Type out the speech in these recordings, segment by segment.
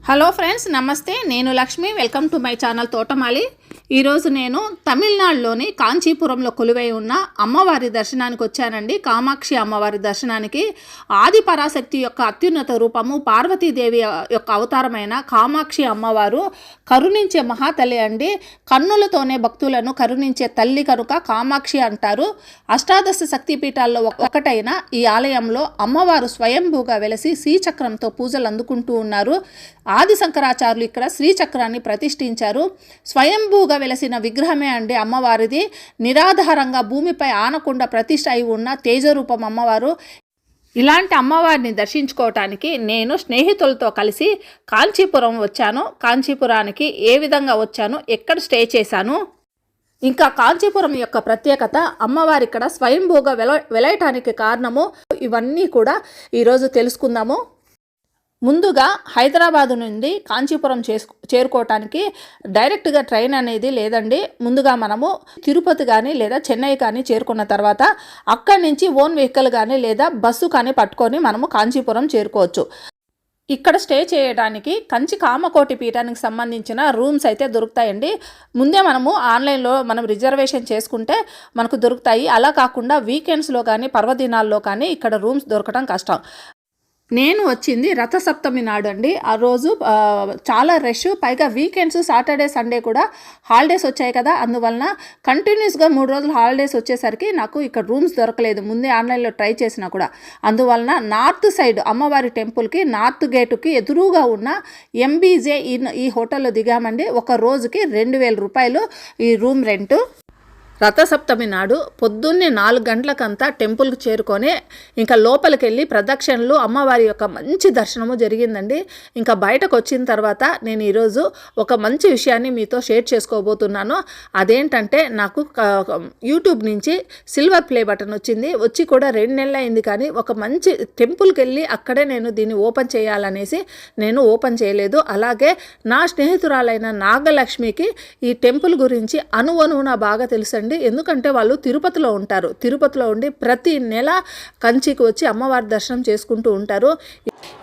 Hello friends, నమస్తే. నేను Lakshmi. Welcome to my channel తోటమాలి. ఈరోజు నేను తమిళనాడులోని కాంచీపురంలో కొలువై ఉన్న అమ్మవారి దర్శనానికి వచ్చానండి. కామాక్షి అమ్మవారి దర్శనానికి. ఆది పరాశక్తి యొక్క అత్యున్నత రూపము పార్వతీదేవి యొక్క అవతారమైన కామాక్షి అమ్మవారు కరుణించే మహాతల్లి అండి. కన్నులతోనే భక్తులను కరుణించే తల్లి కనుక కామాక్షి అంటారు. అష్టాదశ శక్తిపీఠాల్లో ఒకటైన ఈ ఆలయంలో అమ్మవారు స్వయంభూగా వెలసి శ్రీచక్రంతో పూజలు అందుకుంటూ ఉన్నారు. ఆది శంకరాచార్యులు ఇక్కడ శ్రీచక్రాన్ని ప్రతిష్ఠించారు. స్వయంభూగా వెలసిన విగ్రహమే అండి అమ్మవారిది. నిరాధారంగా భూమిపై ఆనకుండా ప్రతిష్ఠ అయి ఉన్న తేజరూపం అమ్మవారు. ఇలాంటి అమ్మవారిని దర్శించుకోవటానికి నేను స్నేహితులతో కలిసి కాంచీపురం వచ్చాను. కాంచీపురానికి ఏ విధంగా వచ్చాను, ఎక్కడ స్టే చేశాను, ఇంకా కాంచీపురం యొక్క ప్రత్యేకత, అమ్మవారి ఇక్కడ స్వయంభూగా వెలయటానికి కారణము, ఇవన్నీ కూడా ఈరోజు తెలుసుకుందాము. ముందుగా హైదరాబాదు నుండి కాంచీపురం చేరుకోవటానికి డైరెక్ట్గా ట్రైన్ అనేది లేదండి. ముందుగా మనము తిరుపతి కానీ లేదా చెన్నై కానీ చేరుకున్న తర్వాత అక్కడి నుంచి ఓన్ వెహికల్ కానీ లేదా బస్సు కానీ పట్టుకొని మనము కాంచీపురం చేరుకోవచ్చు. ఇక్కడ స్టే చేయడానికి కంచి కామకోటి పీఠానికి సంబంధించిన రూమ్స్ అయితే దొరుకుతాయండి. ముందే మనము ఆన్లైన్లో మనం రిజర్వేషన్ చేసుకుంటే మనకు దొరుకుతాయి. అలా కాకుండా వీకెండ్స్లో కానీ పర్వదినాల్లో కానీ ఇక్కడ రూమ్స్ దొరకడం కష్టం. నేను వచ్చింది రథసప్తమి నాడు అండి. ఆ రోజు చాలా రష్, పైగా వీకెండ్స్ సాటర్డే సండే కూడా హాలిడేస్ వచ్చాయి కదా, అందువలన కంటిన్యూస్గా 3 రోజులు హాలిడేస్ వచ్చేసరికి నాకు ఇక్కడ రూమ్స్ దొరకలేదు. ముందే ఆన్లైన్లో ట్రై చేసినా కూడా. అందువలన నార్త్ సైడ్ అమ్మవారి టెంపుల్కి నార్త్ గేటుకి ఎదురుగా ఉన్న ఎంబీజే ఈ హోటల్లో దిగామండి. ఒక రోజుకి 2000 రూపాయలు ఈ రూమ్ రెంటు. రథసప్తమి నాడు పొద్దున్నే 4 గంటలకంతా టెంపుల్కి చేరుకొని ఇంకా లోపలికి వెళ్ళి ప్రదక్షిణలు, అమ్మవారి యొక్క మంచి దర్శనము జరిగిందండి. ఇంకా బయటకు వచ్చిన తర్వాత నేను ఈరోజు ఒక మంచి విషయాన్ని మీతో షేర్ చేసుకోబోతున్నాను. అదేంటంటే నాకు యూట్యూబ్ నుంచి సిల్వర్ ప్లే బటన్ వచ్చి కూడా 2 నెలలు అయింది. కానీ ఒక మంచి టెంపుల్కి వెళ్ళి అక్కడే నేను దీన్ని ఓపెన్ చేయాలనేసి నేను ఓపెన్ చేయలేదు. అలాగే నా స్నేహితురాలైన నాగలక్ష్మికి ఈ టెంపుల్ గురించి అణువణువున బాగా తెలుసండి. ఎందుకంటే వాళ్ళు తిరుపతిలో ఉంటారు. తిరుపతిలో ఉండి ప్రతి నెల కంచికి వచ్చి అమ్మవారి దర్శనం చేసుకుంటూ ఉంటారు.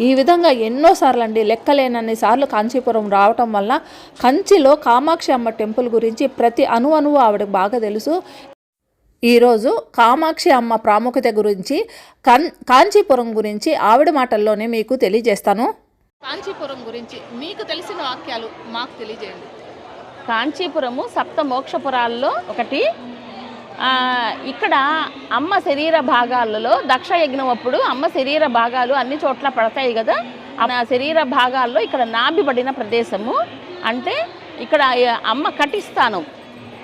ఈ విధంగా ఎన్నోసార్లు అండి, లెక్కలేనన్ని సార్లు కాంచీపురం రావటం వల్ల కంచిలో కామాక్షి అమ్మ టెంపుల్ గురించి ప్రతి అణువణువు ఆవిడకి బాగా తెలుసు. ఈరోజు కామాక్షి అమ్మ ప్రాముఖ్యత గురించి, కాంచీపురం గురించి ఆవిడ మాటల్లోనే మీకు తెలియజేస్తాను. కాంచీపురం గురించి మీకు తెలిసిన వాక్యాలు మాకు తెలియజేయండి. కాంచీపురము సప్త మోక్షపురాల్లో ఒకటి. ఇక్కడ అమ్మ శరీర భాగాలలో దక్ష యజ్ఞం అప్పుడు అమ్మ శరీర భాగాలు అన్ని చోట్ల పడతాయి కదా. ఆ శరీర భాగాల్లో ఇక్కడ నాభిపడిన ప్రదేశము అంటే ఇక్కడ అమ్మ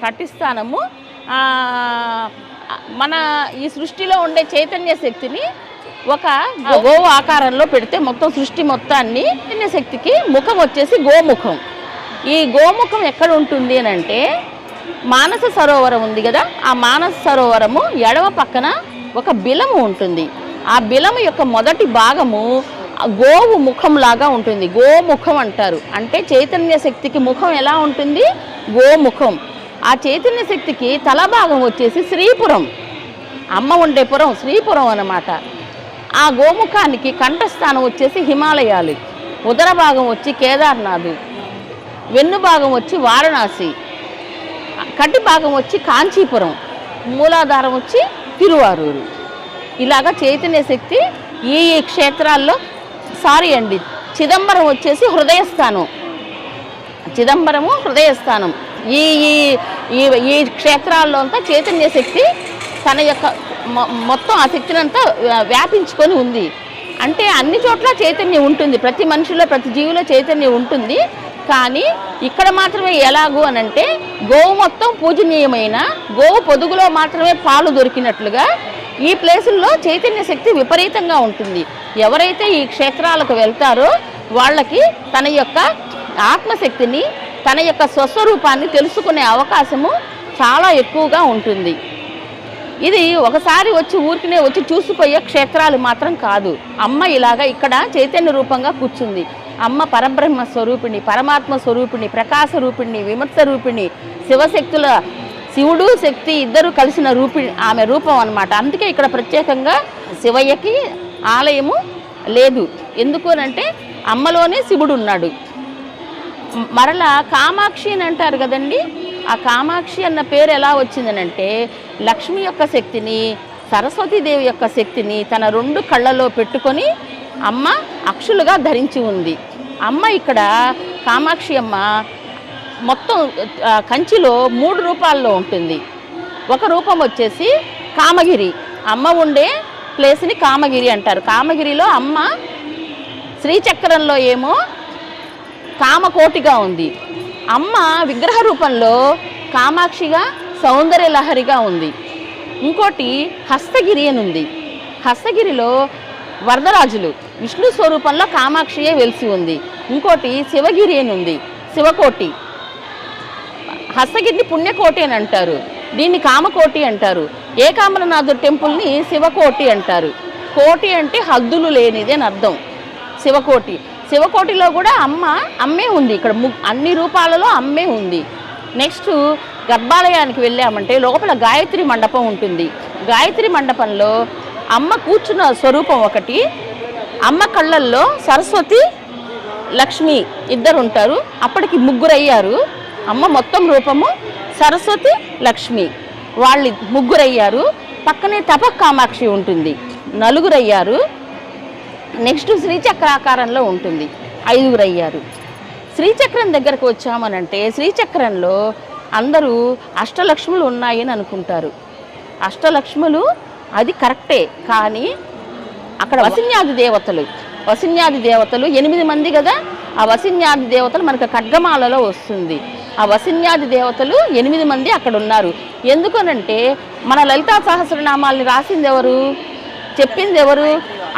కటిస్థానము మన ఈ సృష్టిలో ఉండే చైతన్య శక్తిని ఒక గోవు ఆకారంలో పెడితే మొత్తం సృష్టి మొత్తాన్ని, చైతన్య శక్తికి ముఖం వచ్చేసి గోముఖం. ఈ గోముఖం ఎక్కడ ఉంటుంది అని అంటే మానస సరోవరం ఉంది కదా, ఆ మానస సరోవరము ఎడమ పక్కన ఒక బిలము ఉంటుంది. ఆ బిలము యొక్క మొదటి భాగము గోవు ముఖం లాగా ఉంటుంది. గోముఖం అంటారు. అంటే చైతన్య శక్తికి ముఖం ఎలా ఉంటుంది? గోముఖం. ఆ చైతన్య శక్తికి తల భాగం వచ్చేసి శ్రీపురం, అమ్మ ఉండే పురం శ్రీపురం అన్నమాట. ఆ గోముఖానికి కంఠస్థానం వచ్చేసి హిమాలయాలు, ఉదర భాగం వచ్చి కేదార్నాథ్, వెన్ను భాగం వచ్చి వారణాసి, కటి భాగం వచ్చి కాంచీపురం, మూలాధారం వచ్చి తిరువారూరు. ఇలాగా చైతన్య శక్తి ఈ క్షేత్రాల్లో చిదంబరం వచ్చేసి హృదయస్థానం. చిదంబరము హృదయస్థానం. ఈ ఈ ఈ క్షేత్రాల్లో అంతా చైతన్య శక్తి తన యొక్క మొత్తం ఆ శక్తిని అంతా వ్యాపించుకొని ఉంది. అంటే అన్ని చోట్ల చైతన్యం ఉంటుంది. ప్రతి మనిషిలో, ప్రతి జీవిలో చైతన్యం ఉంటుంది. కానీ ఇక్కడ మాత్రమే ఎలాగూ అనంటే గోవు మొత్తం పూజనీయమైన గోవు పొదుగులో మాత్రమే పాలు దొరికినట్లుగా ఈ ప్లేసుల్లో చైతన్య శక్తి విపరీతంగా ఉంటుంది. ఎవరైతే ఈ క్షేత్రాలకు వెళ్తారో వాళ్ళకి తన యొక్క ఆత్మశక్తిని, తన యొక్క స్వస్వరూపాన్ని తెలుసుకునే అవకాశము చాలా ఎక్కువగా ఉంటుంది. ఇది ఒకసారి ఊరికినే వచ్చి చూసిపోయే క్షేత్రాలు మాత్రం కాదు. అమ్మ ఇలాగా ఇక్కడ చైతన్య రూపంగా కూర్చుంది. అమ్మ పరబ్రహ్మ స్వరూపిణి, పరమాత్మ స్వరూపిణి, ప్రకాశ రూపిణి, విమర్శ రూపిణి, శివశక్తుల, శివుడు శక్తి ఇద్దరు కలిసిన ఆమె రూపం అన్నమాట. అందుకే ఇక్కడ ప్రత్యేకంగా శివయ్యకి ఆలయము లేదు. ఎందుకు అంటే అమ్మలోనే శివుడు ఉన్నాడు. మరలా కామాక్షి అని అంటారు కదండి. ఆ కామాక్షి అన్న పేరు ఎలా వచ్చిందనంటే లక్ష్మి యొక్క శక్తిని, సరస్వతీదేవి యొక్క శక్తిని తన 2 కళ్ళలో పెట్టుకొని అమ్మ అక్షులుగా ధరించి ఉంది. అమ్మ ఇక్కడ కామాక్షి అమ్మ మొత్తం కంచిలో 3 రూపాల్లో ఉంటుంది. ఒక రూపం వచ్చేసి కామగిరి, అమ్మ ఉండే ప్లేస్ని కామగిరి అంటారు. కామగిరిలో అమ్మ శ్రీచక్రంలో ఏమో కామకోటిగా ఉంది. అమ్మ విగ్రహ రూపంలో కామాక్షిగా సౌందర్య లహరిగా ఉంది. ఇంకోటి హస్తగిరి అని ఉంది. హస్తగిరిలో వరదరాజులు విష్ణు స్వరూపంలో కామాక్షియే వెలిసి ఉంది. ఇంకోటి శివగిరి అని ఉంది, శివకోటి. హస్తగిరిని పుణ్యకోటి అని అంటారు, దీన్ని కామకోటి అంటారు. ఏకాంబరనాథుడు టెంపుల్ని శివకోటి అంటారు. కోటి అంటే హద్దులు లేనిది అని అర్థం. శివకోటి, శివకోటిలో కూడా అమ్మే ఉంది. ఇక్కడ అన్ని రూపాలలో అమ్మే ఉంది. నెక్స్ట్ గర్భాలయానికి వెళ్ళామంటే లోపల గాయత్రి మండపం ఉంటుంది. గాయత్రి మండపంలో అమ్మ కూర్చున్న స్వరూపం ఒకటి, అమ్మ కళ్ళల్లో సరస్వతి లక్ష్మి ఇద్దరు ఉంటారు. అప్పటికి 3 అయ్యారు. అమ్మ మొత్తం రూపము సరస్వతి లక్ష్మి, వాళ్ళు 3 అయ్యారు. పక్కనే తపకామాక్షి ఉంటుంది, 4 అయ్యారు. నెక్స్ట్ శ్రీచక్రాకారంలో ఉంటుంది, 5 అయ్యారు. శ్రీచక్రం దగ్గరకు వచ్చామనంటే శ్రీచక్రంలో అందరూ అష్టలక్ష్ములు ఉన్నాయని అనుకుంటారు. అష్టలక్ష్ములు అది కరెక్టే, కానీ అక్కడ వసిన్యాది దేవతలు 8 మంది కదా. ఆ వసిన్యాది దేవతలు మనకు ఖడ్గమాలలో వస్తుంది. ఆ వసిన్యాది దేవతలు 8 మంది అక్కడ ఉన్నారు. ఎందుకనంటే మన లలితా సహస్రనామాల్ని రాసింది ఎవరు, చెప్పింది ఎవరు?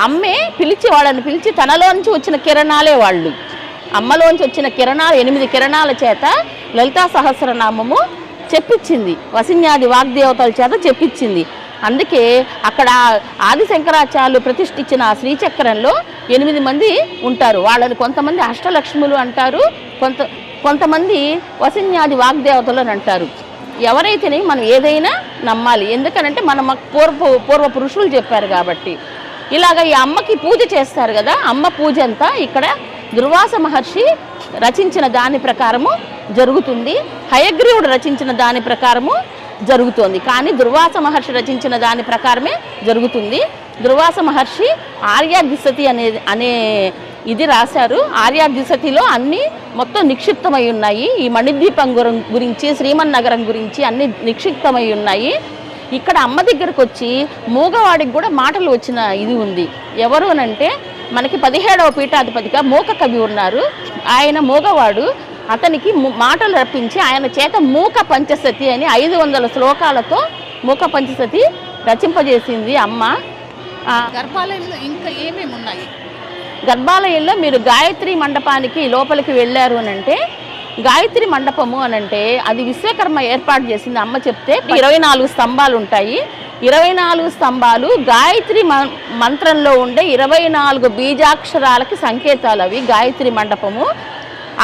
అమ్మే పిలిచి వాళ్ళని పిలిచి తనలోంచి వచ్చిన కిరణాలే వాళ్ళు. అమ్మలోంచి వచ్చిన కిరణాలు 8 కిరణాల చేత లలితా సహస్రనామము చెప్పించింది, వసిన్యాది వాగ్దేవతల చేత చెప్పించింది. అందుకే అక్కడ ఆదిశంకరాచార్యులు ప్రతిష్ఠించిన ఆ శ్రీచక్రంలో 8 మంది ఉంటారు. వాళ్ళని కొంతమంది అష్టలక్ష్ములు అంటారు, కొంతమంది వసిన్యాది వాగ్దేవతలు అని అంటారు. ఎవరైతేనే మనం ఏదైనా నమ్మాలి, ఎందుకనంటే మనం పూర్వ పురుషులు చెప్పారు కాబట్టి. ఇలాగ ఈ అమ్మకి పూజ చేస్తారు కదా. అమ్మ పూజ అంతా ఇక్కడ దుర్వాస మహర్షి రచించిన దాని ప్రకారము జరుగుతుంది, హయగ్రీవుడు రచించిన దాని ప్రకారము జరుగుతోంది. కానీ దుర్వాస మహర్షి రచించిన దాని ప్రకారమే జరుగుతుంది. దుర్వాస మహర్షి ఆర్యాదిశతి అనే ఇది రాశారు. ఆర్యాదిశతిలో అన్నీ మొత్తం నిక్షిప్తమై ఉన్నాయి. ఈ మణిద్వీపం గురించి, శ్రీమన్నగరం గురించి అన్నీ నిక్షిప్తమై ఉన్నాయి. ఇక్కడ అమ్మ దగ్గరకు వచ్చి మూగవాడికి కూడా మాటలు వచ్చిన ఇది ఉంది. ఎవరు అనంటే మనకి 17వ పీఠాధిపతిగా మూక కవి ఉన్నారు. ఆయన మూగవాడు, అతనికి మాటలు రప్పించి ఆయన చేత మూక పంచసతి అని 500 శ్లోకాలతో మూక పంచసతి రచింపజేసింది అమ్మ. గర్భాలయంలో ఇంకా ఏమేమి ఉన్నాయి? గర్భాలయంలో మీరు గాయత్రి మండపానికి లోపలికి వెళ్ళారు అనంటే, గాయత్రి మండపము అనంటే అది విశ్వకర్మ ఏర్పాటు చేసింది. అమ్మ చెప్తే 24 స్తంభాలు ఉంటాయి. 24 స్తంభాలు గాయత్రి మంత్రంలో ఉండే 24 బీజాక్షరాలకి సంకేతాలు అవి. గాయత్రి మండపము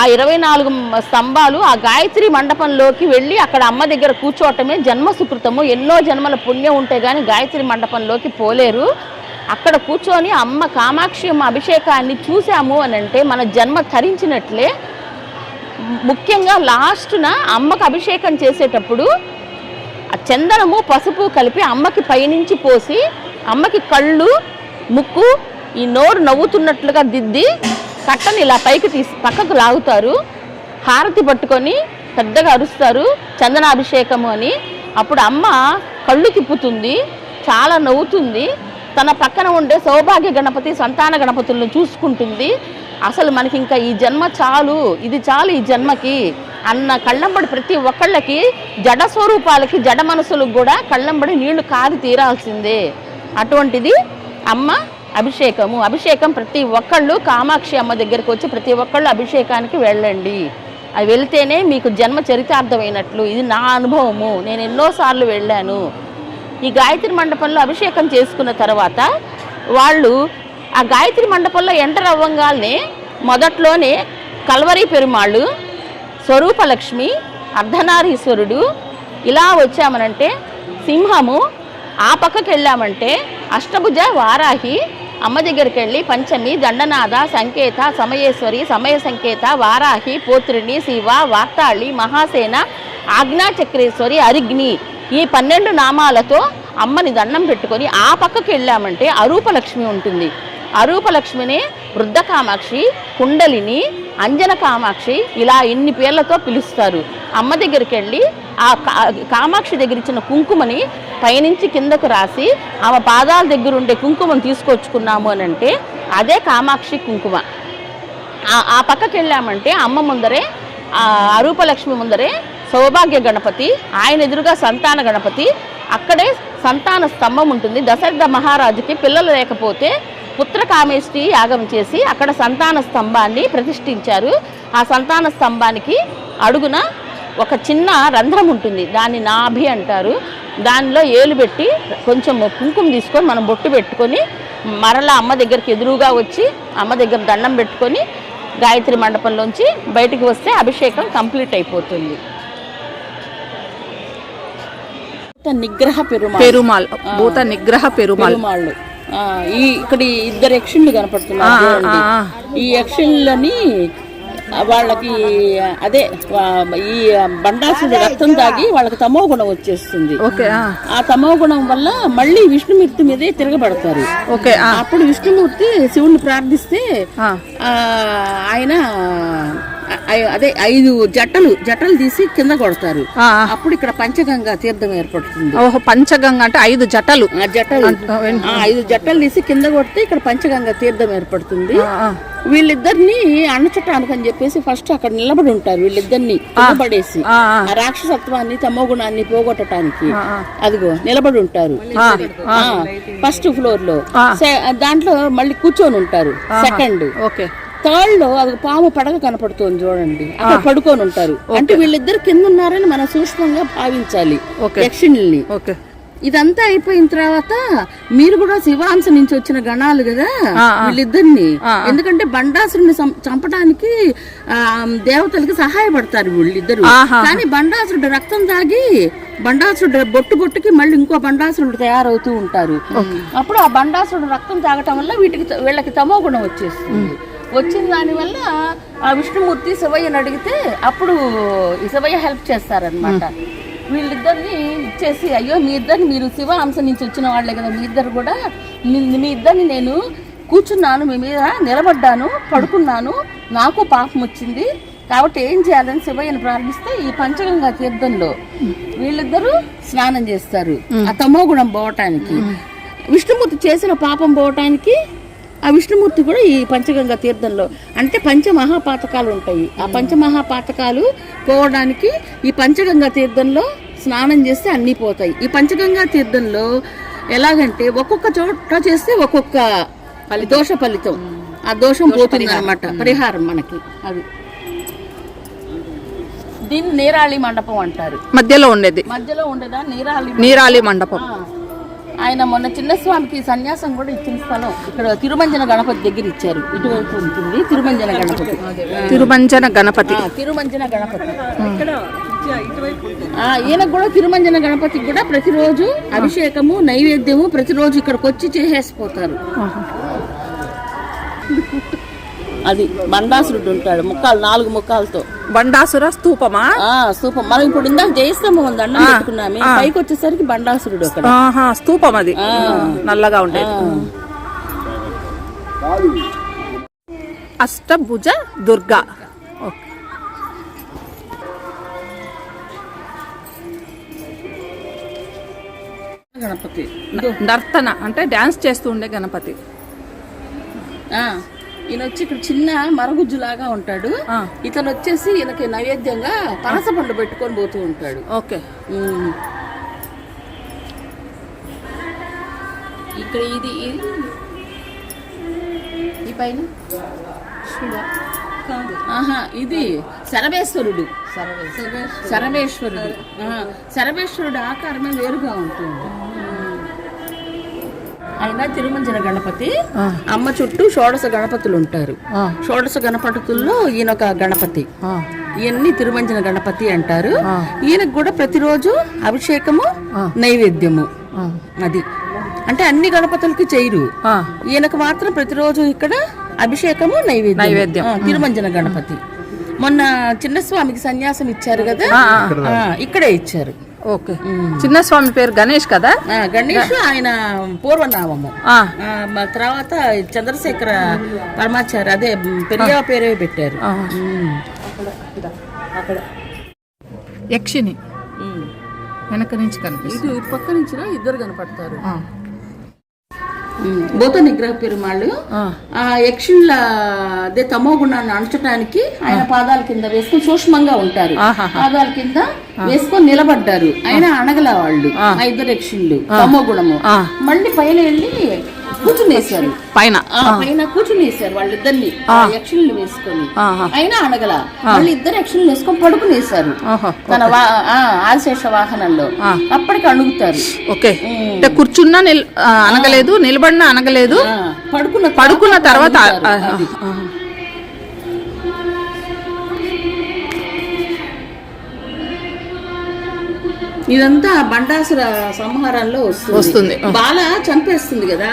ఆ 24 స్తంభాలు ఆ గాయత్రి మండపంలోకి వెళ్ళి అక్కడ అమ్మ దగ్గర కూర్చోవటమే జన్మ సుకృతము. ఎన్నో జన్మల పుణ్యం ఉంటే కానీ గాయత్రి మండపంలోకి పోలేరు. అక్కడ కూర్చొని అమ్మ కామాక్షి అమ్మ అభిషేకాన్ని చూసాము అని అంటే మన జన్మ తరించినట్లే. ముఖ్యంగా లాస్ట్న అమ్మకు అభిషేకం చేసేటప్పుడు ఆ చందనము పసుపు కలిపి అమ్మకి పైనుంచి పోసి అమ్మకి కళ్ళు ముక్కు ఈ నోరు నవ్వుతున్నట్లుగా దిద్ది కట్టని ఇలా పైకి తీసి పక్కకు లాగుతారు. హారతి పట్టుకొని పెద్దగా అరుస్తారు చందనాభిషేకము అని. అప్పుడు అమ్మ కళ్ళు తిప్పుతుంది, చాలా నవ్వుతుంది. తన పక్కన ఉండే సౌభాగ్య గణపతి, సంతాన గణపతులను చూసుకుంటుంది. అసలు మనకి ఇంకా ఈ జన్మ చాలు, ఇది చాలు ఈ జన్మకి అన్న కళ్ళంబడి ప్రతి ఒక్కళ్ళకి, జడ స్వరూపాలకి, జడ మనసులకు కూడా కళ్ళంబడి నీళ్లు కాది తీరాల్సిందే. అటువంటిది అమ్మ అభిషేకము. అభిషేకం ప్రతి ఒక్కళ్ళు కామాక్షి అమ్మ దగ్గరికి వచ్చి ప్రతి ఒక్కళ్ళు అభిషేకానికి వెళ్ళండి. అది వెళ్తేనే మీకు జన్మ చరితార్థమైనట్లు. ఇది నా అనుభవము, నేను ఎన్నోసార్లు వెళ్ళాను. ఈ గాయత్రి మండపంలో అభిషేకం చేసుకున్న తర్వాత వాళ్ళు ఆ గాయత్రి మండపంలో ఎంటర్ అవ్వగానే మొదట్లోనే కల్వరి పెరుమాళ్ళు, స్వరూపలక్ష్మి, అర్ధనారీశ్వరుడు, ఇలా వచ్చామనంటే సింహము, ఆ పక్కకి వెళ్ళామంటే అష్టభుజ వారాహి, అమ్మ దగ్గరికి వెళ్ళి పంచమి, దండనాథ, సంకేత, సమయేశ్వరి, సమయ సంకేత, వారాహి, పోత్రిని, శివ, వార్తాళి, మహాసేన, ఆజ్ఞాచక్రేశ్వరి, అరిగ్ని ఈ 12 నామాలతో అమ్మని దండం పెట్టుకొని ఆ పక్కకి వెళ్ళామంటే అరూపలక్ష్మి ఉంటుంది. అరూపలక్ష్మిని వృద్ధ కామాక్షి, కుండలిని, అంజన కామాక్షి ఇలా ఇన్ని పేర్లతో పిలుస్తారు. అమ్మ దగ్గరికి వెళ్ళి ఆ కామాక్షి దగ్గర ఇచ్చిన కుంకుమని పైనుంచి కిందకు రాసి ఆమె పాదాల దగ్గర ఉండే కుంకుమను తీసుకొచ్చుకున్నాము అని అంటే అదే కామాక్షి కుంకుమ. ఆ పక్కకి వెళ్ళామంటే అమ్మ ముందరే అరూపలక్ష్మి ముందరే సౌభాగ్య గణపతి, ఆయన ఎదురుగా సంతాన గణపతి, అక్కడే సంతాన స్తంభం ఉంటుంది. దశరథ మహారాజుకి పిల్లలు లేకపోతే పుత్రకామేష్టి యాగం చేసి అక్కడ సంతాన స్తంభాన్ని ప్రతిష్ఠించారు. ఆ సంతాన స్తంభానికి అడుగున ఒక చిన్న రంధ్రం ఉంటుంది, దాన్ని నాభి అంటారు. దానిలో ఏలు పెట్టి కొంచెం కుంకుమ తీసుకొని మనం బొట్టు పెట్టుకొని మరలా అమ్మ దగ్గరికి ఎదురుగా వచ్చి అమ్మ దగ్గర దండం పెట్టుకొని గాయత్రి మండపంలోంచి బయటికి వస్తే అభిషేకం కంప్లీట్ అయిపోతుంది. నిగ్రహ పెరుమాళ్, భూత నిగ్రహ పెరుమాళ్. ఇక్కడ 2 యక్షులు కనపడుతున్నారు. ఈ యక్షులని వాళ్ళకి అదే ఈ బండాసుడి రక్తం తాగి వాళ్ళకి తమో గుణం వచ్చేస్తుంది. ఆ తమో గుణం వల్ల మళ్ళీ విష్ణుమూర్తి మీదే తిరగబడతారు. అప్పుడు విష్ణుమూర్తి శివుణ్ణి ప్రార్థిస్తే ఆయన అదే 5 జట్టలు తీసి కింద కొడతారు. అప్పుడు ఇక్కడ పంచగంగా తీర్థం ఏర్పడుతుంది. పంచగంగా అంటే 5 జట్టలు 5 జట్టలు తీసి కింద కొడితే ఇక్కడ పంచగంగా తీర్థం ఏర్పడుతుంది. వీళ్ళిద్దరిని అణచటానికి అని చెప్పేసి ఫస్ట్ అక్కడ నిలబడి ఉంటారు. వీళ్ళిద్దరిని నిలబడేసి ఆ రాక్షసత్వాన్ని తమో గుణాన్ని పోగొట్టడానికి అదిగో నిలబడి ఉంటారు ఫస్ట్ ఫ్లోర్ లో. దాంట్లో మళ్ళీ కూర్చొని ఉంటారు సెకండ్. థర్డ్ లో అది పాము పడగ కనపడుతుంది చూడండి, అక్కడ పడుకొని ఉంటారు. అంటే వీళ్ళిద్దరు కింద ఉన్నారని మనం సూక్ష్మంగా భావించాలి యక్షిణుల్ని. ఇదంతా అయిపోయిన తర్వాత మీరు కూడా శివాంశ నుంచి వచ్చిన గణాలు కదా వీళ్ళిద్దరిని, ఎందుకంటే బండాసురుని చంపడానికి దేవతలకి సహాయపడతారు వీళ్ళిద్దరు. కానీ బండాసురుడు రక్తం తాగి బండాసురుడు బొట్టుకి మళ్ళీ ఇంకో బండాసురుడు తయారవుతూ ఉంటారు. అప్పుడు ఆ బండాసురుడు రక్తం తాగటం వల్ల వీళ్ళకి తమో గుణం వచ్చేస్తుంది. వచ్చిన దానివల్ల ఆ విష్ణుమూర్తి శివయ్యని అడిగితే అప్పుడు శివయ్య హెల్ప్ చేస్తారనమాట. వీళ్ళిద్దరిని ఇచ్చేసి అయ్యో మీ ఇద్దరిని మీరు శివ అంశ నుంచి వచ్చిన వాళ్ళే కదా, మీ ఇద్దరిని నేను కూర్చున్నాను, మీ మీద నిలబడ్డాను, పడుకున్నాను, నాకు పాపం వచ్చింది కాబట్టి ఏం చేయాలని శివయ్యని ప్రార్థిస్తే ఈ పంచగంగా తీర్థంలో వీళ్ళిద్దరూ స్నానం చేస్తారు ఆ తమో గుణం పోవటానికి. విష్ణుమూర్తి చేసిన పాపం పోవటానికి ఆ విష్ణుమూర్తి కూడా ఈ పంచగంగా తీర్థంలో, అంటే పంచమహాపాతకాలు ఉంటాయి, ఆ పంచమహాపాతకాలు పోవడానికి ఈ పంచగంగా తీర్థంలో స్నానం చేస్తే అన్నీ పోతాయి. ఈ పంచగంగా తీర్థంలో ఎలాగంటే ఒక్కొక్క చోట చేస్తే ఒక్కొక్క దోష ఫలితం, ఆ దోషం పోతుంది అన్నమాట, పరిహారం మనకి. అది దీన్ని నీరాళి మండపం అంటారు. మధ్యలో ఉండేదా నీరాళి మండపం. ఆయన మొన్న చిన్నస్వామికి సన్యాసం కూడా ఇచ్చిన స్థలం ఇక్కడ తిరుమంజన గణపతి దగ్గర ఇచ్చారు. ఇటువైపు ఉంటుంది తిరుమంజన గణపతి. ఈయనకు కూడా తిరుమంజన గణపతికి కూడా ప్రతిరోజు అభిషేకము నైవేద్యము ప్రతిరోజు ఇక్కడికి వచ్చి చేసేసిపోతారు. అది బండాసురుడు ఉంటాడు, 4 ముఖాలతో. బండాసుర స్తూపమా? స్తూపం. మనం ఇప్పుడు ఇందాక జయస్తంభం ఉంది అన్నం పెట్టుకున్నామే, పైకి వచ్చేసరికి బండాసురుడు అక్కడ స్తూపం. అది నల్లగా ఉండేది. అష్టభుజ దుర్గా. గణపతి నర్తన అంటే డాన్స్ చేస్తూ ఉండే గణపతి. ఈయన వచ్చి ఇక్కడ చిన్న మరగుజ్జు లాగా ఉంటాడు. ఇతను వచ్చేసి ఈయనకి నైవేద్యంగా పనస పండు పెట్టుకొని పోతూ ఉంటాడు. ఇక్కడ ఇది ఈ పైన ఇది శరవేశ్వరుడు. శరవేశ్వరుడు ఆకారమే వేరుగా ఉంటుంది. ఆయన తిరుమంజన గణపతి. అమ్మ చుట్టూ షోడశ గణపతులు ఉంటారు. షోడశ గణపతుల్లో ఈయన ఒక గణపతి. ఈయన్ని తిరుమంజన గణపతి అంటారు. ఈయనకు కూడా ప్రతిరోజు అభిషేకము నైవేద్యము అది అంటే అన్ని గణపతులకి చేయరు, ఈయనకు మాత్రం ప్రతిరోజు ఇక్కడ అభిషేకము నైవేద్యం. తిరుమంజన గణపతి మొన్న చిన్నస్వామికి సన్యాసం ఇచ్చారు కదా, ఇక్కడే ఇచ్చారు. ఓకే. చిన్నస్వామి పేరు గణేష్ కదా? గణేష్ ఆయన పూర్వనామము. తర్వాత చంద్రశేఖర పరమాచార్య అదే పెరియ పేరే పెట్టారు. యక్షిని వెనక నుంచి కనిపిస్తుంది, ఇటు పక్క నుంచి ఇద్దరు కనపడతారు. భూత నిగ్రహ పెరుమాళ్ళు ఆ యక్షుల అదే తమో గుణాన్ని అణచడానికి ఆయన పాదాల కింద వేసుకొని సూక్ష్మంగా ఉంటారు, పాదాల కింద వేసుకొని నిలబడ్డారు. ఆయన అనగల వాళ్ళు ఆ ఇద్దరు యక్షులు తమో గుణము. మళ్ళీ పైన వెళ్ళి కూర్చునేశారు, పైన కూర్చునేశారు వాళ్ళిద్దరిని యక్షుల్ని వేసుకొని. అయినా అనగల మళ్ళీ ఇద్దరు యక్షులు వేసుకొని పడుకునేశారు తన ఆశేష వాహనంలో. అప్పటికి అణుగుతారు. ఓకే. కూర్చున్నా అనగలేదు, నిలబడినా అనగలేదు, పడుకున్న తర్వాత. ఇదంతా బండాసుర సంహారంలో వస్తుంది. బాల చంపేస్తుంది కదా,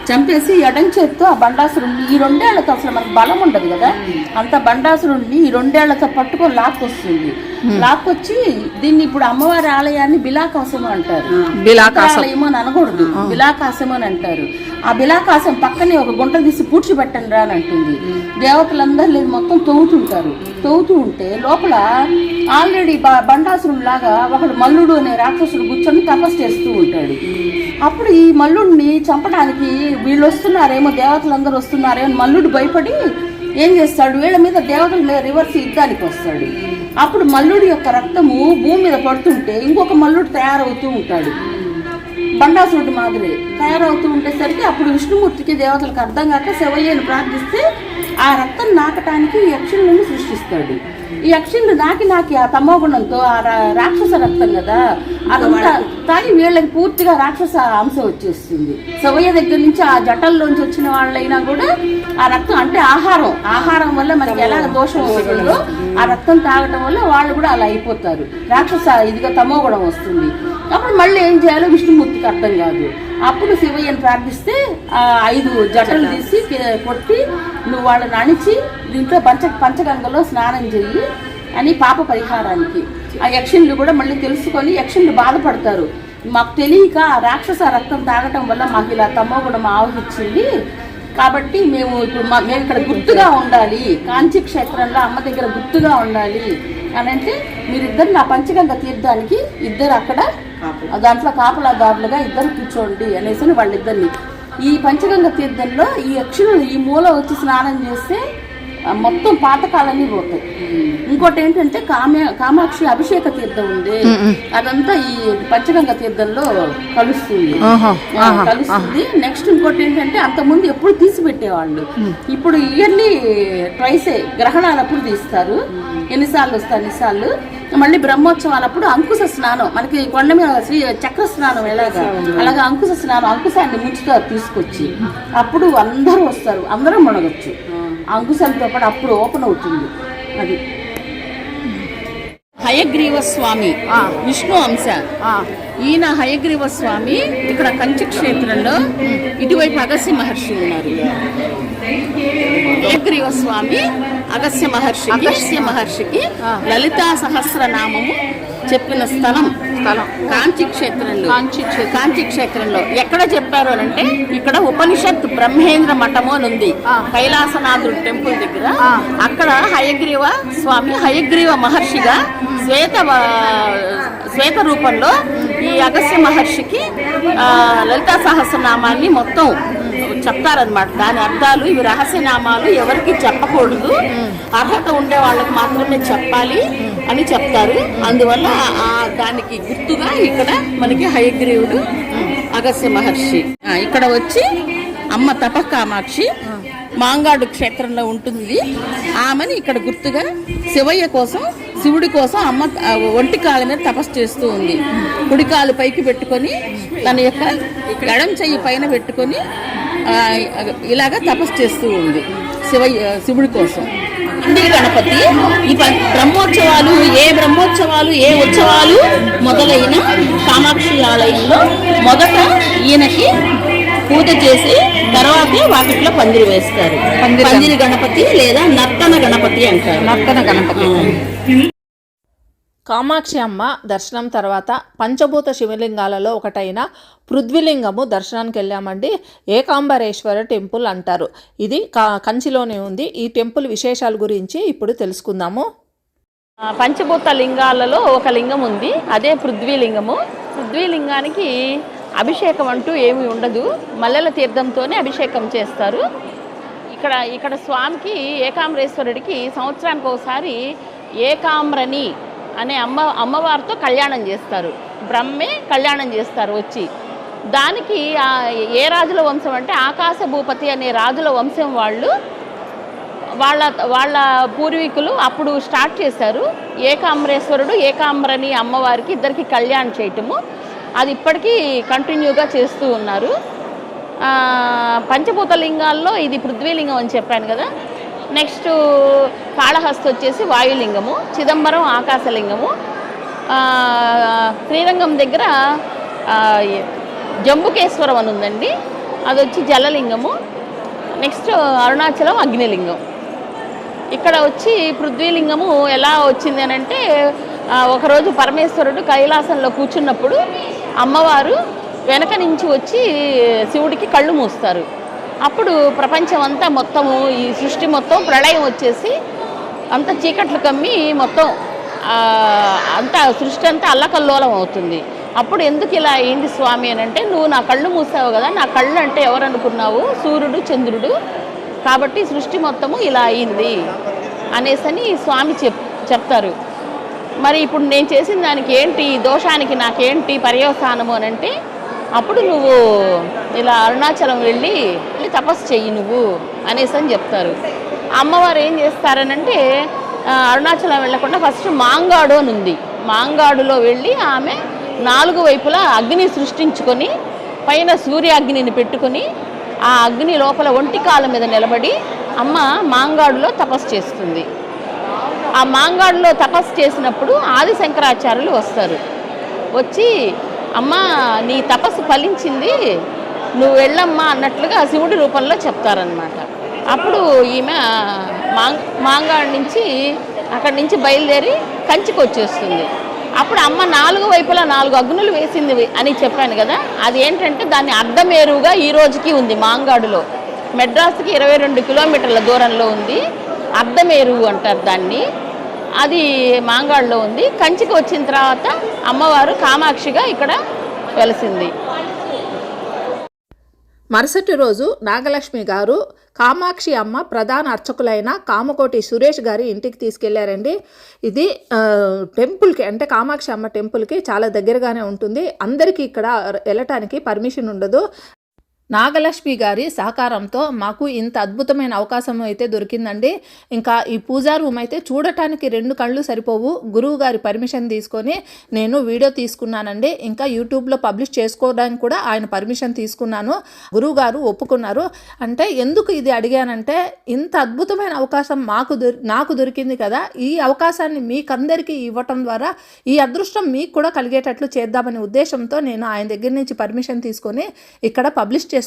చంపేసి ఎడం చేత్తో ఆ బండాసురుణ్ణి ఈ 2 ఏళ్లతో అసలు మనకు బలం ఉండదు కదా, అంత బండాసురుణ్ణి ఈ 2 ఏళ్లతో పట్టుకొని లాక్కొస్తుంది. లాక్కొచ్చి దీన్ని ఇప్పుడు అమ్మవారి ఆలయాన్ని బిలాకాశం అంటారు. బిలాకాశయం అని అనకూడదు, బిలాకాశం అని అంటారు. ఆ బిలాకాశం పక్కనే ఒక గుంట తీసి పూడ్చిపెట్టండి రా అని అంటుంది. దేవతలందరూ లేదు మొత్తం తవ్వుతూ ఉంటే లోపల ఆల్రెడీ బండాసురుడు లాగా ఒకడు మల్లుడు అనే రాక్షసుడు కూర్చొని తపస్సు చేస్తూ ఉంటాడు. అప్పుడు ఈ మల్లుడిని చంపడానికి వీళ్ళు వస్తున్నారేమో, దేవతలందరూ వస్తున్నారేమో మల్లుడు భయపడి ఏం చేస్తాడు, వీళ్ళ మీద దేవతల మీద రివర్స్ యుద్ధానికి వస్తాడు. అప్పుడు మల్లుడి యొక్క రక్తము భూమి మీద పడుతుంటే ఇంకొక మల్లుడు తయారవుతూ ఉంటాడు, బండాసురుడు మాదిరి తయారవుతూ ఉండేసరికి అప్పుడు విష్ణుమూర్తికి దేవతలకు అర్థం కాక శివయ్యను ప్రార్థిస్తే ఆ రక్తం నాకటానికి యక్షులను సృష్టిస్తాడు. ఈ యక్షులు నాకి ఆ తమోగుణంతో ఆ రాక్షస రక్తం కదా, అదంతా తాగి వీళ్ళకి పూర్తిగా రాక్షస అంశ వచ్చేస్తుంది. శివయ్య దగ్గర నుంచి ఆ జటల్లోంచి వచ్చిన వాళ్ళైనా కూడా ఆ రక్తం అంటే ఆహారం వల్ల మనకి ఎలాగ దోషం వస్తుందో ఆ రక్తం తాగటం వల్ల వాళ్ళు కూడా అలా అయిపోతారు, రాక్షస ఇదిగా తమోగుణం వస్తుంది. అప్పుడు మళ్ళీ ఏం చేయాలో విష్ణుమూర్తికి అర్థం కాదు. అప్పుడు శివయ్యను ప్రార్థిస్తే ఆ 5 జటలు తీసి కొట్టి నువ్వు వాళ్ళని అణిచి దీంట్లో పంచగంగలో స్నానం చెయ్యి అని పాప పరిహారానికి. ఆ యక్షులు కూడా మళ్ళీ తెలుసుకొని యక్షులు బాధపడతారు, మాకు తెలియక రాక్షస రక్తం తాగటం వల్ల మాకు ఇలా తమోగుణం ఆవహించింది, కాబట్టి మేము ఇక్కడ గుర్తుగా ఉండాలి, కాంచీ క్షేత్రంలో అమ్మ దగ్గర గుర్తుగా ఉండాలి అని అంటే మీరిద్దరు నా పంచగంగ తీర్థానికి ఇద్దరు అక్కడ దాంట్లో కాపలాదారులుగా ఇద్దరు కూర్చోండి అనేసి వాళ్ళిద్దరిని ఈ పంచగంగ తీర్థంలో ఈ యక్షులు ఈ మూల వచ్చి స్నానం చేస్తే మొత్తం పాతకాలన్నీ పోతాయి. ఇంకోటి ఏంటంటే కామాక్షి అభిషేక తీర్థం ఉంది, అదంతా ఈ పంచగంగ తీర్థంలో కలుస్తుంది. నెక్స్ట్ ఇంకోటి ఏంటంటే అంతకుముందు ఎప్పుడు తీసి పెట్టేవాళ్ళు, ఇప్పుడు ఇయర్లీ ట్వైసే గ్రహణాలప్పుడు తీస్తారు, ఎన్నిసార్లు వస్తాయి అన్నిసార్లు. మళ్ళీ బ్రహ్మోత్సవాలప్పుడు అంకుశ స్నానం, మనకి కొండ మీద చక్ర స్నానం అలాగా అంకుశ స్నానం, అంకుశాన్ని ముంచుతారు తీసుకొచ్చి, అప్పుడు అందరూ వస్తారు, అందరూ మునగొచ్చు. అంకుశంతో పాటు అప్పుడు ఓపెన్ అవుతుంది. అది హయగ్రీవ స్వామి విష్ణు అంశ. ఈయన హయగ్రీవ స్వామి ఇక్కడ కంచి క్షేత్రంలో ఇటువైపు అగస్త్య మహర్షి ఉన్నారు. హయగ్రీవ స్వామి అగస్త్య మహర్షికి లలితా సహస్రనామము చెప్పిన స్థలం కాంచీ క్షేత్రంలో ఎక్కడ చెప్పారు అంటే ఇక్కడ ఉపనిషత్ బ్రహ్మేంద్ర మఠము అని ఉంది కైలాసనాథుడు టెంపుల్ దగ్గర. అక్కడ హయగ్రీవ స్వామి హయగ్రీవ మహర్షిగా శ్వేత రూపంలో ఈ అగస్త్య మహర్షికి లలితా సహస్రనామాన్ని మొత్తం చెప్తారనమాట. దాని అర్థాలు ఇవి రహస్యనామాలు, ఎవరికి చెప్పకూడదు, అర్హత ఉండే వాళ్ళకి మాత్రమే చెప్పాలి అని చెప్తారు. అందువల్ల దానికి గుర్తుగా ఇక్కడ మనకి హయగ్రీవుడు అగస్త్య మహర్షి. ఇక్కడ వచ్చి అమ్మ తపకామాక్షి మాంగాడు క్షేత్రంలో ఉంటుంది. ఆమెని ఇక్కడ గుర్తుగా శివుడి కోసం అమ్మ ఒంటి కాళ్ళ మీద తపస్సు చేస్తూ ఉంది. కుడి కాలు పైకి పెట్టుకొని తన యొక్క ఎడం చెయ్యి పైన పెట్టుకొని ఇలాగా తపస్సు చేస్తూ ఉంది శివుడి కోసం. పందిరి గణపతి. ఈ బ్రహ్మోత్సవాలు ఏ ఉత్సవాలు మొదలైన కామాక్షి ఆలయంలో మొదట ఈయనకి పూజ చేసి తర్వాతే వాకిట్లో పందిరి వేస్తారు. పందిరి గణపతి లేదా నర్తన గణపతి అంటారు. నర్తన గణపతి. కామాక్షి అమ్మ దర్శనం తర్వాత పంచభూత శివలింగాలలో ఒకటైన పృథ్వీలింగము దర్శనానికి వెళ్ళామండి. ఏకాంబరేశ్వర టెంపుల్ అంటారు. ఇది కంచిలోనే ఉంది. ఈ టెంపుల్ విశేషాల గురించి ఇప్పుడు తెలుసుకుందాము. పంచభూత లింగాలలో ఒక లింగం ఉంది, అదే పృథ్వీలింగము. పృథ్వీలింగానికి అభిషేకం అంటూ ఏమీ ఉండదు, మల్లెల తీర్థంతోనే అభిషేకం చేస్తారు. ఇక్కడ స్వామికి ఏకాంబరేశ్వరుడికి సంవత్సరానికి ఒకసారి ఏకాంబ్రని అనే అమ్మవారితో కళ్యాణం చేస్తారు. బ్రహ్మే కళ్యాణం చేస్తారు వచ్చి. దానికి ఏ రాజుల వంశం అంటే ఆకాశ భూపతి అనే రాజుల వంశం వాళ్ళ పూర్వీకులు అప్పుడు స్టార్ట్ చేశారు. ఏకాంబరేశ్వరుడు ఏకాంబ్రని అమ్మవారికి ఇద్దరికి కళ్యాణం చేయటము. అది ఇప్పటికీ కంటిన్యూగా చేస్తూ ఉన్నారు. పంచభూత లింగాల్లో ఇది పృథ్వీలింగం అని చెప్పాను కదా. నెక్స్ట్ కాళహస్తి వచ్చేసి వాయులింగము, చిదంబరం ఆకాశలింగము, శ్రీరంగం దగ్గర జంబుకేశ్వరం అని ఉందండి, అది వచ్చి జలలింగము. నెక్స్ట్ అరుణాచలం అగ్నిలింగం. ఇక్కడ వచ్చి పృథ్వీలింగము ఎలా వచ్చింది అని అంటే, ఒకరోజు పరమేశ్వరుడు కైలాసంలో కూర్చున్నప్పుడు అమ్మవారు వెనక నుంచి వచ్చి శివుడికి కళ్ళు మూస్తారు. అప్పుడు ప్రపంచం అంతా మొత్తము, ఈ సృష్టి మొత్తం ప్రళయం వచ్చేసి అంత చీకట్లు కమ్మి మొత్తం అంతా సృష్టి అంతా అల్లకల్లోలం అవుతుంది. అప్పుడు ఎందుకు ఇలా అయింది స్వామి అని అంటే, నువ్వు నా కళ్ళు మూసావు కదా, నా కళ్ళు అంటే ఎవరు అనుకున్నావు? సూర్యుడు చంద్రుడు. కాబట్టి సృష్టి మొత్తము ఇలా అయింది అనేసని స్వామి చెప్తారు. మరి ఇప్పుడు నేను చేసిన దానికి ఏంటి, దోషానికి నాకేంటి పర్యవసానము అని అంటే, అప్పుడు నువ్వు ఇలా అరుణాచలం వెళ్ళి తపస్సు చెయ్యి నువ్వు అనేసని చెప్తారు. అమ్మవారు ఏం చేస్తారనంటే, అరుణాచలం వెళ్ళకుండా ఫస్ట్ మాంగాడు అని ఉంది, మాంగాడులో వెళ్ళి ఆమె 4 వైపులా అగ్ని సృష్టించుకొని పైన సూర్యాగ్నిని పెట్టుకొని ఆ అగ్ని లోపల ఒంటికాల మీద నిలబడి అమ్మ మాంగాడులో తపస్సు చేస్తుంది. ఆ మాంగాడులో తపస్సు చేసినప్పుడు ఆది శంకరాచార్యులు వస్తారు. వచ్చి అమ్మ నీ తపస్సు ఫలించింది, నువ్వు వెళ్ళమ్మా అన్నట్లుగా శివుడి రూపంలో చెప్తారనమాట. అప్పుడు ఈమె మాంగాడు నుంచి అక్కడి నుంచి బయలుదేరి కంచికి వచ్చేస్తుంది. అప్పుడు అమ్మ 4 వైపులా 4 అగ్నులు వేసింది అని చెప్పాను కదా, అది ఏంటంటే దాన్ని అర్ధమేరుగా ఈ రోజుకి ఉంది. మాంగాడులో మెడ్రాస్కి 22 కిలోమీటర్ల దూరంలో ఉంది, అర్ధమేరు అంటారు దాన్ని. అది మాంగాడులో ఉంది. కంచికి వచ్చిన తర్వాత అమ్మవారు కామాక్షిగా ఇక్కడ వెలసింది. మరుసటి రోజు నాగలక్ష్మి గారు కామాక్షి అమ్మ ప్రధాన అర్చకులైన కామకోటి సురేష్ గారి ఇంటికి తీసుకెళ్లారండి. ఇది టెంపుల్కి అంటే కామాక్షి అమ్మ టెంపుల్కి చాలా దగ్గరగానే ఉంటుంది. అందరికీ ఇక్కడ వెళ్ళటానికి పర్మిషన్ ఉండదు. నాగలక్ష్మి గారి సహకారంతో మాకు ఇంత అద్భుతమైన అవకాశం అయితే దొరికిందండి. ఇంకా ఈ పూజా రూమ్ అయితే చూడటానికి 2 కళ్ళు సరిపోవు. గురువు గారి పర్మిషన్ తీసుకొని నేను వీడియో తీసుకున్నానండి. ఇంకా యూట్యూబ్లో పబ్లిష్ చేసుకోవడానికి కూడా ఆయన పర్మిషన్ తీసుకున్నాను. గురువు గారు ఒప్పుకున్నారు. అంటే ఎందుకు ఇది అడిగానంటే, ఇంత అద్భుతమైన అవకాశం నాకు దొరికింది కదా, ఈ అవకాశాన్ని మీకందరికీ ఇవ్వటం ద్వారా ఈ అదృష్టం మీకు కూడా కలిగేటట్లు చేద్దామనే ఉద్దేశంతో నేను ఆయన దగ్గర నుంచి పర్మిషన్ తీసుకొని ఇక్కడ పబ్లిష్ చేస్తున్నాను.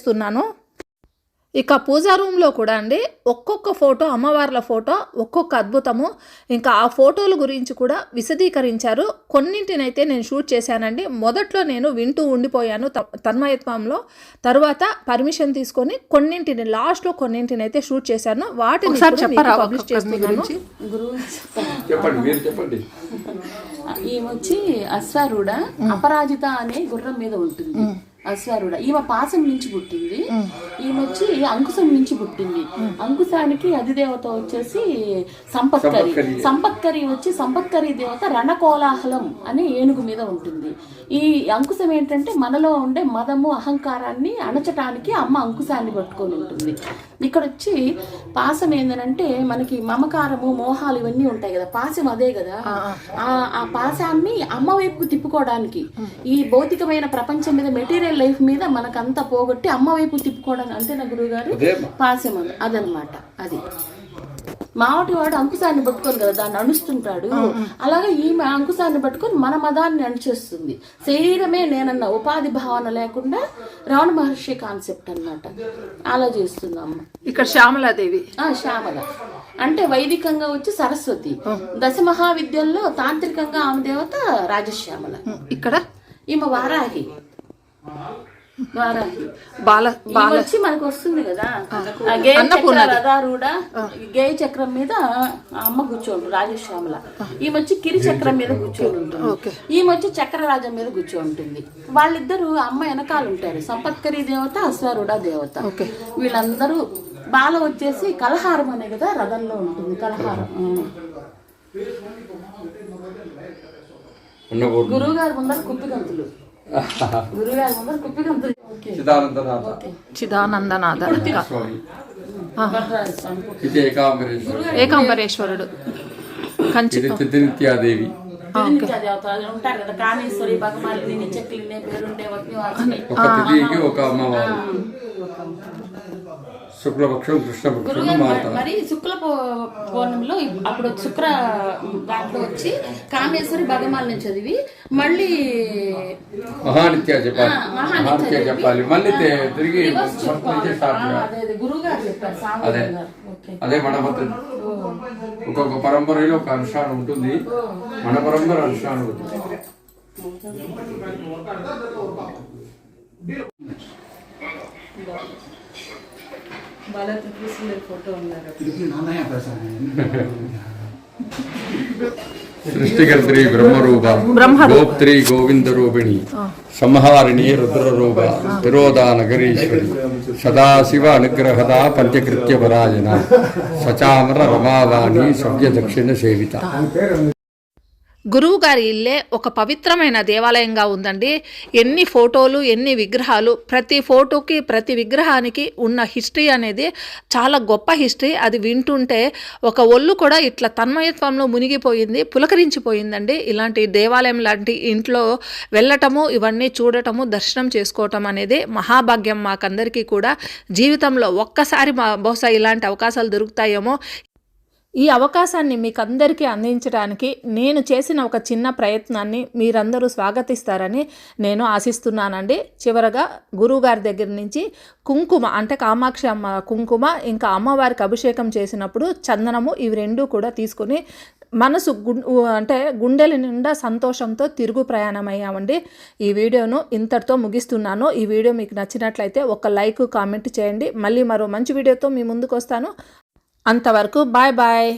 ఇక పూజా రూమ్లో కూడా అండి ఒక్కొక్క ఫోటో, అమ్మవార్ల ఫోటో ఒక్కొక్క అద్భుతము. ఇంకా ఆ ఫోటోల గురించి కూడా విశదీకరించారు. కొన్నింటినైతే నేను షూట్ చేశానండి. మొదట్లో నేను వింటూ ఉండిపోయాను తన్మయత్వంలో. తర్వాత పర్మిషన్ తీసుకొని కొన్నింటిని లాస్ట్లో కొన్నింటినైతే షూట్ చేశాను. వాటిని పబ్లిష్ చేస్తున్నాను. ఈమె అశ్వారూఢ అపరాజిత అనే గుర్రం మీద ఉంటుంది. అశ్వారూఢ ఈమె పాసం నుంచి పుట్టింది. ఈమె అంకుశం నుంచి పుట్టింది. అంకుశానికి అధిదేవత వచ్చేసి సంపత్కరి సంపత్కరి దేవత రణకోలాహలం అనే ఏనుగు మీద ఉంటుంది. ఈ అంకుశం ఏంటంటే మనలో ఉండే మదము అహంకారాన్ని అణచటానికి అమ్మ అంకుశాన్ని పట్టుకొని ఉంటుంది. ఇక్కడ పాసం ఏంటంటే మనకి మమకారము మోహాలు ఇవన్నీ ఉంటాయి కదా, పాసం అదే కదా. ఆ పాసాన్ని అమ్మ వైపు తిప్పుకోవడానికి, ఈ భౌతికమైన ప్రపంచం మీద మెటీరియల్ లైఫ్ మీద మనకంతా పోగొట్టి అమ్మ వైపు తిప్పుకోవడానికి, అంతేనా గురువు గారు? పాసం అదనమాట అది. మావటి వాడు అంకుశాన్ని పట్టుకొని కదా దాన్ని అణుస్తుంటాడు, అలాగే ఈమె అంకుశాన్ని పట్టుకొని మన మదాన్ని అణిచేస్తుంది. శరీరమే నేనన్న ఉపాధి భావన లేకుండా రమణ మహర్షి కాన్సెప్ట్ అన్నమాట. అలా చేస్తుంది అమ్మ. ఇక్కడ శ్యామలాదేవి. శ్యామల అంటే వైదికంగా వచ్చి సరస్వతి, దశ మహావిద్యల్లో తాంత్రికంగా ఆమె దేవత రాజశ్యామల. ఇక్కడ ఈమె వారాహి. వచ్చి మనకు వస్తుంది కదా రథారూఢ, గేయ చక్రం మీద అమ్మ కూర్చోండు రాజశ్యామల. ఈమె వచ్చి కిరి చక్రం మీద కూర్చొని ఉంటుంది, ఈమె వచ్చి చక్రరాజం మీద కూర్చొని ఉంటుంది. వాళ్ళిద్దరు అమ్మ వెనకాల ఉంటారు, సంపత్కరి దేవత, అశ్వారూఢ దేవత. వీళ్ళందరూ బాల వచ్చేసి కలహారం అనే కదా రథంలో ఉంటుంది. కలహారం గురువు గారు ముందర కుప్పిగంతులు, గురుగారు ముందర కుప్పిగంతులు. చిదానందనాథ, ఏకాంబరేశ్వరుడు, నిత్యాదేవి ఉంటారు కదా, కామేశ్వరి, భగమాలిని, నిత్యక్లిని, పేరుండే ఒక అమ్మవారు. శుక్లపక్షం కృష్ణపక్షం మరి శుక్ల పౌర్ణమిలో అప్పుడు శుక్ర దాంట్లో వచ్చి కామేశ్వరి భగమాలని చదివి మళ్ళీ మహానిత్య చెప్పాలి, మళ్ళీ తిరిగి గురువు గారు చెప్పారు. అదే మన పద్ధతి. ఒక్కొక్క పరంపరలో ఒక అనుష్ఠానం ఉంటుంది, మన పరంపర అనుష్ఠానం ఉంటుంది. సృష్టికర్త్రి బ్రహ్మరూప, గోప్త్రి గోవింద రూపిణి, సంహారిణి రుద్రరూప, తిరోదా నగరీశ్వరి, సదాశివ అనుగ్రహద పంచకృత్య పరాయణ, సచామర రమావాణి సవ్య దక్షిణ సేవిత. గురువు గారి ఇల్లే ఒక పవిత్రమైన దేవాలయంగా ఉందండి. ఎన్ని ఫోటోలు, ఎన్ని విగ్రహాలు, ప్రతి ఫోటోకి ప్రతి విగ్రహానికి ఉన్న హిస్టరీ అనేది చాలా గొప్ప హిస్టరీ. అది వింటుంటే ఒక ఒళ్ళు కూడా ఇట్లా తన్మయత్వంలో మునిగిపోయింది, పులకరించిపోయిందండి. ఇలాంటి దేవాలయం లాంటి ఇంట్లో వెళ్ళటము, ఇవన్నీ చూడటము, దర్శనం చేసుకోవటం అనేది మహాభాగ్యం మాకందరికీ కూడా. జీవితంలో ఒక్కసారి బహుశా ఇలాంటి అవకాశాలు దొరుకుతాయేమో. ఈ అవకాశాన్ని మీకు అందరికీ అందించడానికి నేను చేసిన ఒక చిన్న ప్రయత్నాన్ని మీరందరూ స్వాగతిస్తారని నేను ఆశిస్తున్నానండి. చివరగా గురువుగారి దగ్గర నుంచి కుంకుమ, అంటే కామాక్షి అమ్మ కుంకుమ, ఇంకా అమ్మవారికి అభిషేకం చేసినప్పుడు చందనము, ఇవి రెండూ కూడా తీసుకొని మనసు అంటే గుండెల నిండా సంతోషంతో తిరుగు ప్రయాణం అయ్యామండి. ఈ వీడియోను ఇంతటితో ముగిస్తున్నాను. ఈ వీడియో మీకు నచ్చినట్లయితే ఒక లైక్, కామెంట్ చేయండి. మళ్ళీ మరో మంచి వీడియోతో మీ ముందుకు వస్తాను. అంతవరకు బాయ్ బాయ్.